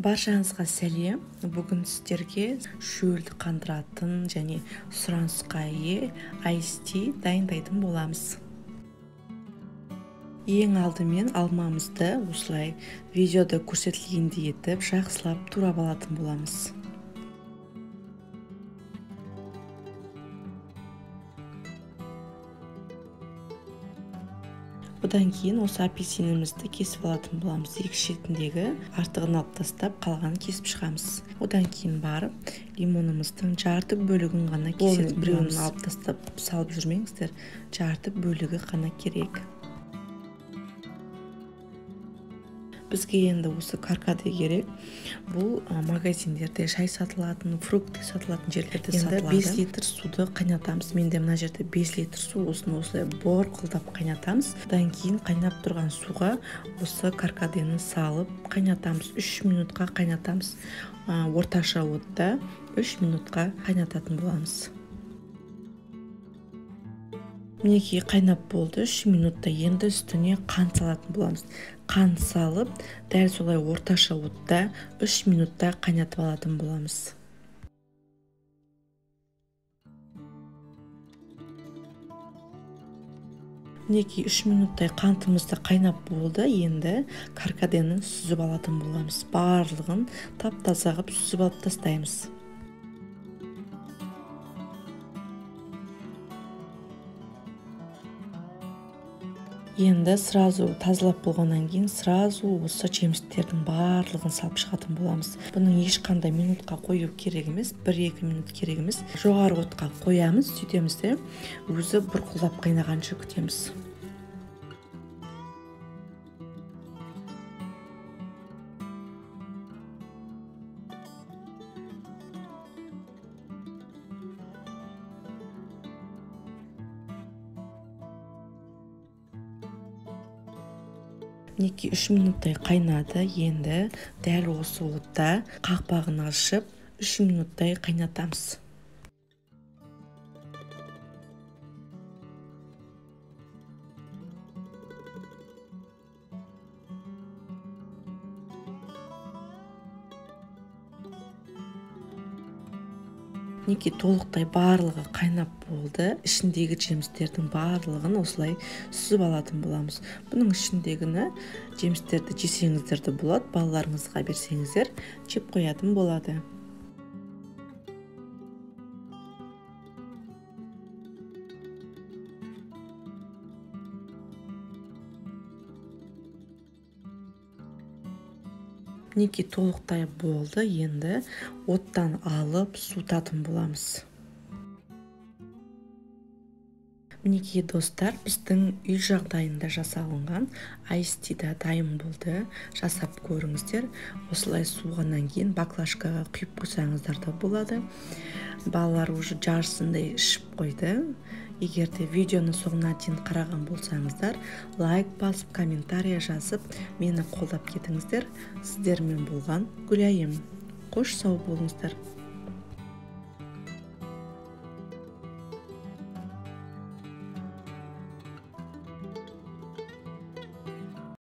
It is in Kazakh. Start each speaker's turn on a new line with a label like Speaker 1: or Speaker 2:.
Speaker 1: Баршаңызға сәлем. Бүгін сіздерге шөлді қандыратын және сұранысқа ие Ice Tea дайындайтын боламыз. Ең алдымен алмамызды осылай видеода көрсетілгендей етіп жақсылап турап алатын боламыз. Бұдан кейін осы апельсинімізді кесіп алатын боламыз. Екі шетіндегі артығын алып тастап, қалғанын кесіп шығамыз. Одан кейін барып, лимонымыздың жарты бөлігін ғана кесетін боламыз. Біреуін алып тастап, салып жүрмеңіздер. Жарты бөлігі ғана керек. Бізге енді осы каркаде керек. Бұл магазиндерде шай сатылатын, фрукты сатылатын жерлерде сатылады. Енді 5 литр суды қайнатамыз. Менде мына жерде 5 литр су, осыны осылай борқылдап қайнатамыз. Одан кейін қайнап тұрған суға осы каркадені салып қайнатамыз. 3 минутқа қайнатамыз. Орташа отта 3 минутқа қайнататын боламыз. Мінекей қайнап болды. 3 минутта енді үстіне қант салатын боламыз. Қант салып, дәл солай орташа отта 3 минутта қайнатып алатын боламыз. Мінекей 3 минуттай қантымызды қайнап болды. Енді каркадені сүзіп алатын боламыз. Барлығын тап-таза қылып сүзіп алып тастаймыз. Енді сразу тазалап болғаннан кейін сразу осы жемістердің барлығын салып шығатын боламыз. Бұның ешқандай минутқа қою керек емес, 1-2 минут керек емес. Жоғары отқа қоямыз, сөйтеміз де өзі бұрқылдап қайнағанша күтеміз. Мінекей 3 минуттай қайнады. Енді дәл осы отта қақпағын ашып 3 минуттай қайнатамыз. Мінекей толықтай барлығы қайнап болды. Ішіндегі жемістердің барлығын осылай сүзіп алатын боламыз. Бұның ішіндегіні жемістерді жесеңіздер де болады, балаларыңызға берсеңіздер жеп қоятын болады. Мінекей толықтай болды. Енді оттан алып суытатын боламыз. Мінекей достар, біздің үй жағдайында жасалынған Ice Tea дайын болды. Жасап көріңіздер. Осылай суығаннан кейін баклажкаға құйып қойсаңыздар да болады. Балалар уже жарысындай ішіп қойды. Егер де видеоны соңына дейін қараған болсаңыздар, лайк басып, комментария жазып, мені қолдап кетіңіздер. Сіздермен болған Гүлайым. Қош сау болыңыздар.